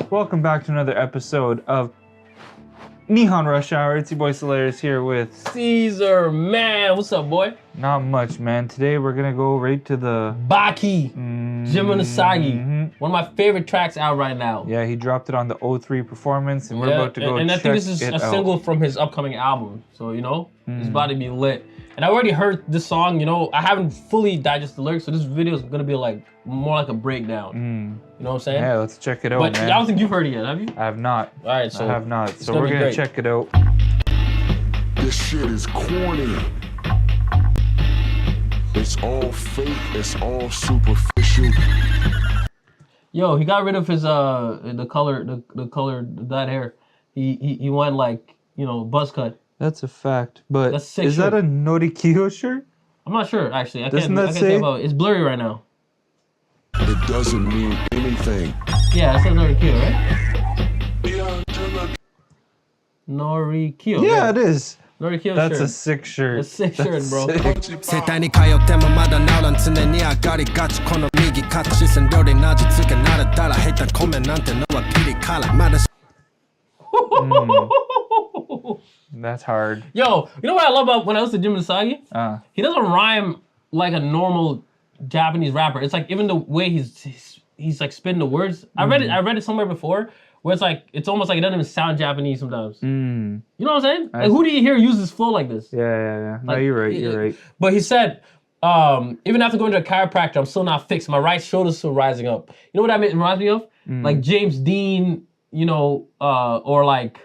Welcome back to another episode of Nihon Rush Hour. It's your boy Solaris here with Caesar, man. What's up, boy? Not much, man. Today we're gonna go right to the Baki, Jinmenusagi. One of my favorite tracks out right now. Yeah, he dropped it on the 03 performance, and we're about to go and I check think this is a single from his upcoming album. So, you know, it's about to be lit. And I already heard this song, you know, I haven't fully digested the lyrics, so this video is gonna be like more like a breakdown. You know what I'm saying? Yeah, let's check it out, but man. I don't think you've heard it yet, have you? I have not. All right, so I have not. So we're gonna check it out. This shit is corny. It's all fake. It's all superficial. Yo, he got rid of his the color that hair. He went like, you know, buzz cut. That's a fact. But That's sick is shirt. that a Norikyo shirt? I'm not sure actually. I Doesn't can't that say say? about it. It's blurry right now. It doesn't mean anything. Yeah, it says Norikyo, right? Norikyo. Yeah, it is. Norikyo That's shirt. a sick shirt. That's sick shirt, bro. Sick. 世帯に通ってもまだならん常に上がりがちこの右肩視線料理の味付け慣れたら下手米なんてのはピリ辛まだ That's hard. Yo, you know what I love about when I listen to Jinmenusagi? He doesn't rhyme like a normal Japanese rapper. It's like even the way he's like spitting the words. I read it somewhere before where it's like it's almost like it doesn't even sound Japanese sometimes. You know what I'm saying? Like who do you hear use this flow like this? Yeah. No, Like, you're right. But he said, even after going to a chiropractor, I'm still not fixed. My right shoulder's still rising up. You know what that reminds me of? Like James Dean, you know, or like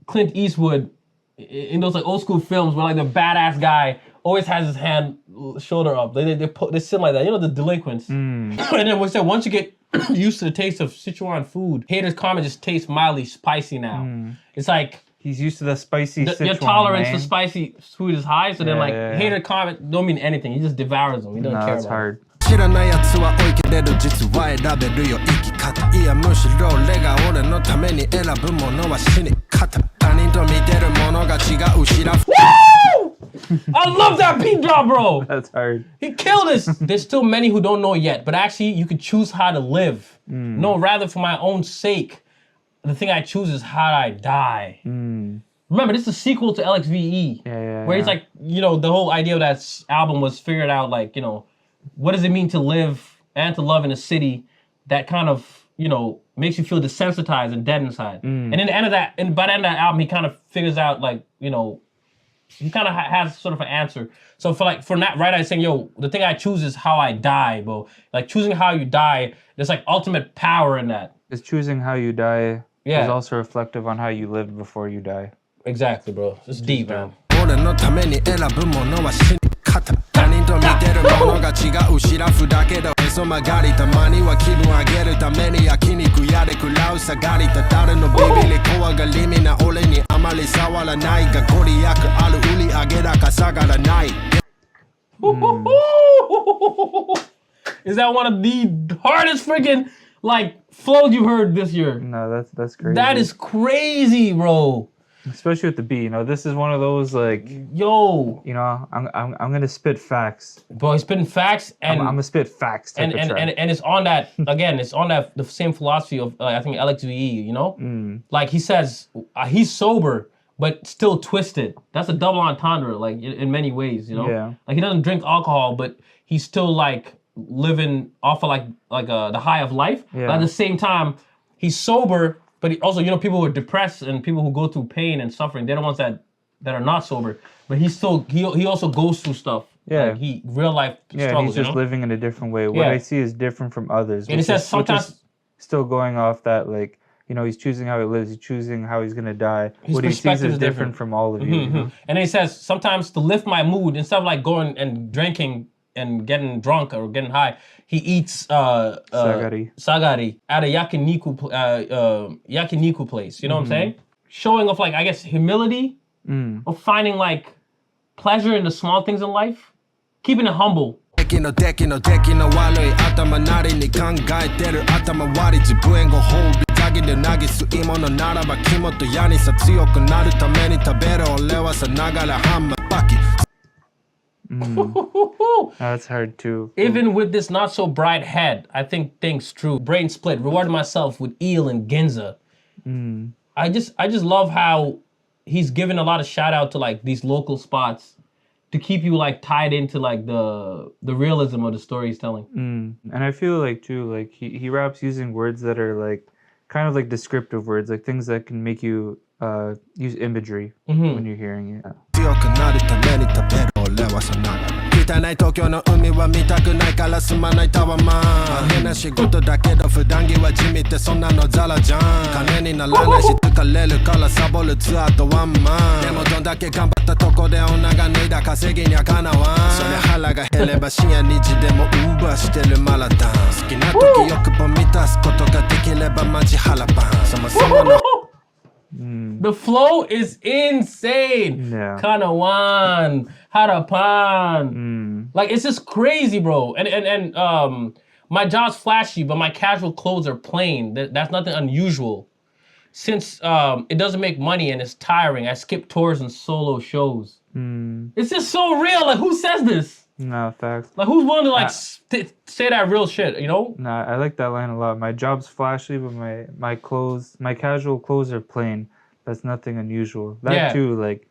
Clint Eastwood in those like old school films where like the badass guy always has his shoulder up. They sit like that. You know, the delinquents. And then we said once you get used to the taste of Sichuan food, haters' comment just tastes mildly spicy now. It's like He's used to the spicy Sichuan, your tolerance man. for spicy food is high, so then like hater comment don't mean anything. He just devours them. He doesn't care that's about hard. 知らないやつは追い切れる実は選べるよ生き方いやむしろ俺が俺のために選ぶものは死に方他人と見てるものが違うしら I love that beat drop, bro. That's hard. He killed us. There's still many who don't know yet, but actually you could choose how to live. No, rather for my own sake, the thing I choose is how I die. Remember, this is a sequel to LXVE, where it's like, you know, the whole idea of that album was figured out, like, you know, what does it mean to live and to love in a city that kind of, you know, makes you feel desensitized and dead inside. And in the end of that, and by the end of that album, he kind of figures out, like, you know, he kind of has sort of an answer. So for that, right, I saying, yo, the thing I choose is how I die, bro. Like choosing how you die, there's like ultimate power in that. Is choosing how you die Yeah. is also reflective on how you lived before you die. Exactly, bro. It's deep, man. 俺のために選ぶものは死に方他人と見てるものが違うしらふだけどへそ曲がりたまには気分上げるために焼肉屋で食らう下がりた誰のビビり怖がりみな俺にあまり触らないがご利益ある売り上げ高下がらない Is that one of the hardest freaking like flows you've heard this year? No, that's crazy. That is crazy, bro. Especially with the beat. You know, this is one of those like, Yo, you know, I'm gonna spit facts. bro, he's spitting facts and I'm gonna spit facts. Type of track. and it's on that again. It's on that the same philosophy of I think LXVE. You know, like he says he's sober but still twisted. That's a double entendre, like in many ways. You know, Yeah. like he doesn't drink alcohol, but he's still like living off of the high of life. Yeah. But at the same time, he's sober, but he also, you know, people who are depressed and people who go through pain and suffering, they're the ones that are not sober. But he also goes through stuff. Yeah. Like real life struggles. He's just you know? living in a different way. What Yeah. I see is different from others. And he says which sometimes is still going off that, like, you know, he's choosing how he lives. He's choosing how he's gonna die. His What he sees perspective is is different from all of you. You know? And then he says sometimes to lift my mood, instead of like going and drinking and getting drunk or getting high, he eats sagari at a yakiniku place. You know what I'm saying? Showing off like I guess humility of finding like pleasure in the small things in life, keeping it humble. 敵の出来の悪い頭なりに考えてる頭悪い自分へご褒美限りなぎすいものならば肝と矢にさ強くなるために食べる俺はさながらハンマーバキ That's hard too. Even with this not so bright head, I think things true. Brain split, rewarded myself with eel and ginza. I just love how he's given a lot of shout out to like these local spots to keep you like tied into like the realism of the story he's telling. And I feel like too, like he raps using words that are like kind of like descriptive words, like things that can make you use imagery when you're hearing it. 強くなるために食べる俺はさな汚い東京の海は見たくないから住まないタワマン変な仕事だけど普段着は地味ってそんなのザラじゃん金にならないし疲れるからサボるツアーとワンマンでもどんだけ頑張ったとこで女が脱いだ稼ぎにはかなわんそれ腹が減れば深夜2時でもウーバーしてるマラダン好きな時欲望満たすことができればマジ腹パンそもそものThe flow is insane. Yeah. Kanawan, harapan. Like it's just crazy, bro. And my job's flashy, but my casual clothes are plain. That's nothing unusual. Since it doesn't make money and it's tiring, I skip tours and solo shows. It's just so real. Like who says this? No, facts. Like who's willing to like say that real shit, you know? Nah, I like that line a lot. My job's flashy, but my clothes, my casual clothes are plain. That's nothing unusual. That too, like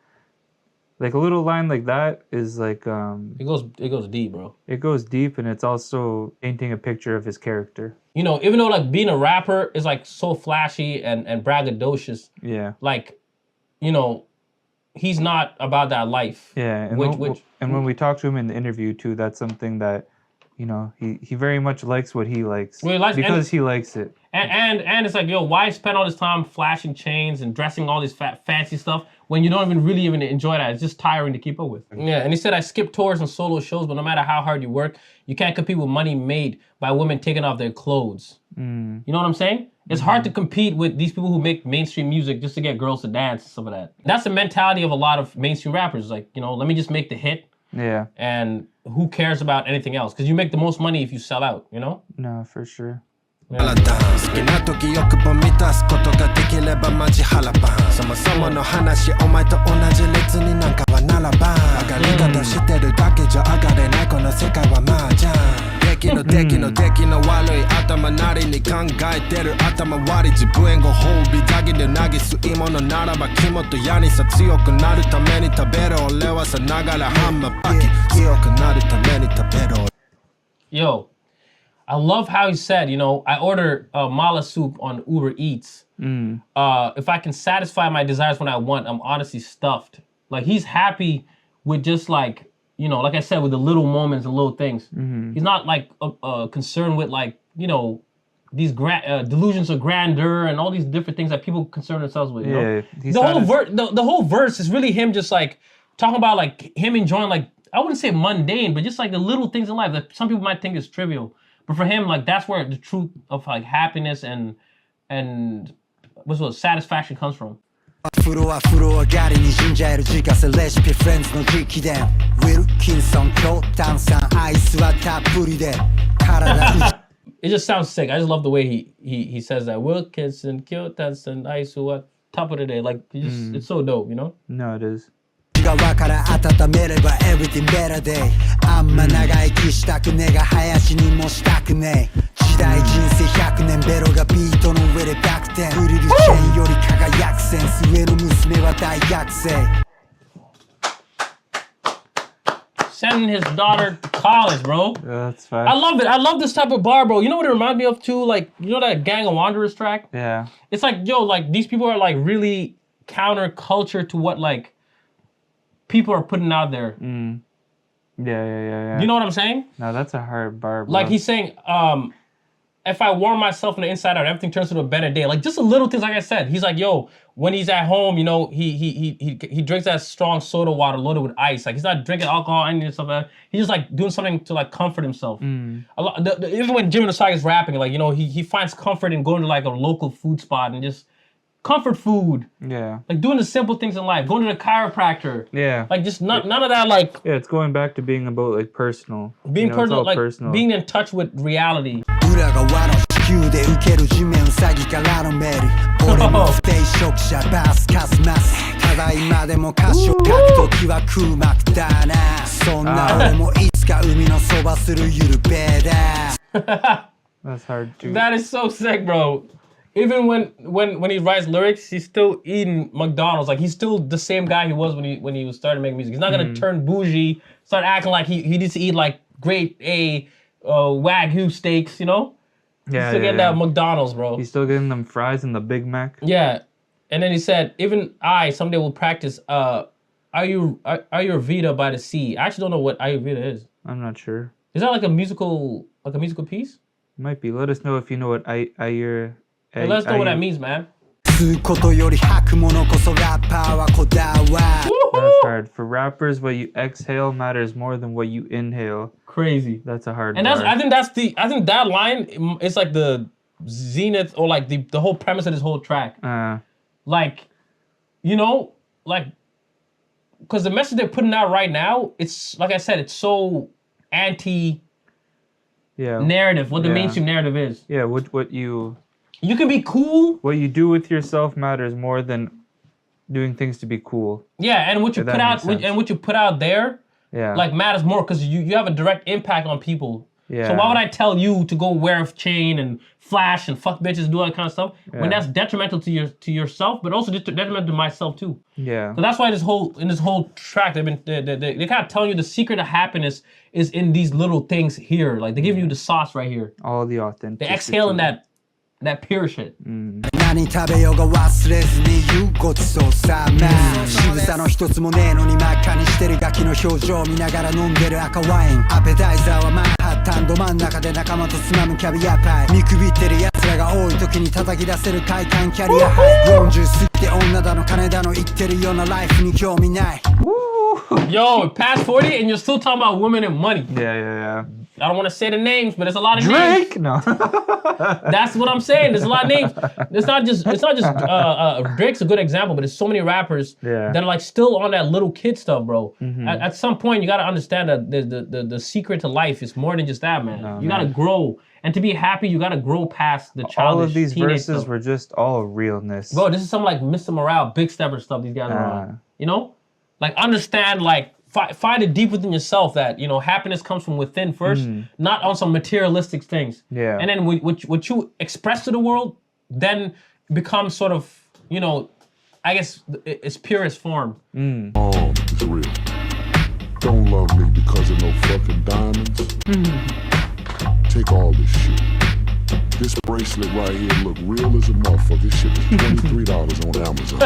a little line like that is like It goes deep, bro. It goes deep, and it's also painting a picture of his character. You know, even though like being a rapper is like so flashy and braggadocious. Yeah. Like, you know, he's not about that life. Yeah, and when we talk to him in the interview too, that's something that, you know, he very much likes what he likes. Well, he likes because he likes it. And it's like, yo, why spend all this time flashing chains and dressing all this fancy stuff when you don't even enjoy that? It's just tiring to keep up with. Yeah, and he said I skip tours and solo shows, but no matter how hard you work, you can't compete with money made by women taking off their clothes. You know what I'm saying? It's hard to compete with these people who make mainstream music just to get girls to dance and some of that. That's the mentality of a lot of mainstream rappers. Like, you know, let me just make the hit. Yeah. And who cares about anything else? Because you make the most money if you sell out, you know? No, for sure. 好きな時欲望満たすことができればマジ腹パンそもそもの話お前と同じ列になんかはならば上がり方してるだけじゃ上がれないこの世界は麻雀出来の悪い頭なりに考えてる頭割り自分へご褒美だけで投げすいものならば肝と矢にさ強くなるために食べる俺はさながらハンマーバキ強くなるために食べる Yo, I love how he said, you know, I order mala soup on Uber Eats. If I can satisfy my desires when I want, I'm honestly stuffed. Like he's happy with just like, you know, like I said, with the little moments and little things. He's not like concerned with like, you know, these delusions of grandeur and all these different things that people concern themselves with. You know? The whole verse is really him just like talking about like him enjoying like, I wouldn't say mundane, but just like the little things in life that some people might think is trivial. But for him, like that's where the truth of like happiness and what's what satisfaction comes from. フロア狩りにジンジャーエール自家製レシピフレンズの直伝ウィルキンソン強炭酸アイスはたっぷりで体 It just sounds sick. I just love the way he says that. Wilkinson, Kyotanson, Aisu, top of the day. Like, it's so dope, you know? No, it is. 側から温めれば everything better day あんま長生きしたくねが林にもしたくね時代人生100年ベロがビートの上でバク転フリルチェーンより輝くセンス上の娘は大学生 Sending his daughter to college, bro. That's fine. I love it. I love this type of bar, bro. You know what it reminds me of too? Like, you know that Gang of Wanderers track? Yeah. It's like, yo, like these people are like really counter culture to what like people are putting out there. Yeah. You know what I'm saying? No, that's a hard bar, bro. Like he's saying, if I warm myself from the inside out, everything turns to a better day. Like just the little things, like I said. He's like, yo, when he's at home, you know, he drinks that strong soda water loaded with ice. Like he's not drinking alcohol and stuff like that. He's just like doing something to like comfort himself. Even when Jinmenusagi is rapping, like, you know, he finds comfort in going to like a local food spot and just comfort food. Yeah. Like doing the simple things in life. Going to the chiropractor. Yeah. Like just none of that like... Yeah, it's going back to being about like personal. Being personal, like personal. Being in touch with reality. 裏側の地球で受ける地面ウサギからのメール俺も不定職者バスカスマスただ今でも歌詞を書くときは空幕だなそんな俺もいつか海のそばするゆるべだ That's hard too. That is so sick, bro. Even when he writes lyrics, he's still eating McDonald's. Like he's still the same guy he was when he was starting making music. He's not gonna turn bougie, start acting like he needs to eat like grade A Wagyu steaks, you know? Yeah, He's still getting that McDonald's, bro. He's still getting them fries and the Big Mac. Yeah. And then he said, even I someday will practice Ayurveda by the sea. I actually don't know what Ayurveda is. I'm not sure. Is that like a musical piece? Might be. Let us know if you know what Let us know what that means, man. 吸うことより吐くものこそラッパーはこだわ That's hard. For rappers, what you exhale matters more than what you inhale. Crazy. That's a hard And bar. I think that line is like the zenith or like the whole premise of this whole track. Like, you know, like, because the message they're putting out right now, it's like I said, it's so anti narrative, what the mainstream narrative is. Yeah, what you can be cool. What you do with yourself matters more than doing things to be cool. Yeah, and what you put out and what you put out there, like matters more because you have a direct impact on people. Yeah. So why would I tell you to go wear a chain and flash and fuck bitches and do all that kind of stuff when that's detrimental to yourself, but also detrimental to myself too. Yeah. So that's why in this whole track they kind of telling you the secret of happiness is in these little things here. Like they're giving you the sauce right here. All the authenticity. They're exhaling that pure shit. 何食べようが忘れずに言うごちそうさま仕草の一つもねえのに真っ赤にしてるガキの表情見ながら飲んでる赤ワインアペタイザーはマンハッタンど真ん中で仲間とつまむキャビアパイ見くびってる奴らが多い時に叩き出せる快感キャリアハイ40過ぎて女だの金だの言ってるようなライフに興味ない Yo, past 40 and you're still talking about women and money. Yeah. I don't want to say the names, but there's a lot of Drake? names. No. That's what I'm saying. There's a lot of names. It's not just Drake's a good example, but there's so many rappers that are like still on that little kid stuff, bro. At some point, you got to understand that the secret to life is more than just that, man. You got to grow. And to be happy, you got to grow past the childish All of these verses stuff. were just all realness. Bro, this is some like Mr. Morale, Big Stepper stuff these guys are on. You know? Like understand, like find it deep within yourself that, you know, happiness comes from within first, not on some materialistic things. Yeah. And then what you express to the world then becomes sort of, you know, I guess its purest form. All is real. Don't love me because of no fucking diamonds. Take all this shit. This bracelet right here look real as a motherfucker. This shit is $23 on Amazon.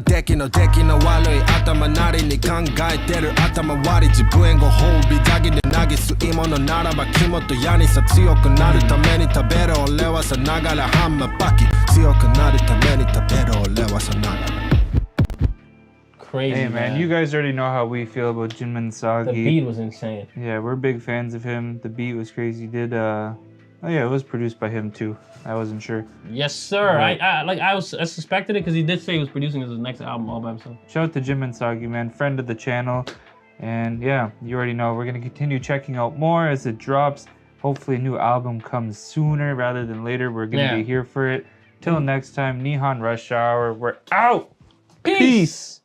デキの悪い頭なりに考えてる頭割り自分へご褒美だけで投げすいものならば肝と矢にさ強くなるために食べる俺はさながらハンマーバキ強くなるために食べる俺はさながら Crazy, hey man, you guys already know how we feel about Jinmenusagi. The beat was insane. Yeah, we're big fans of him. The beat was crazy. Oh yeah, it was produced by him too. I wasn't sure. Yes, sir. Right. I suspected it because he did say he was producing his next album all by himself. Shout out to Jinmenusagi, man, friend of the channel. And yeah, you already know we're gonna continue checking out more as it drops. Hopefully a new album comes sooner rather than later. We're gonna be here for it. Till next time, Nihon Rush Hour. We're out. Peace.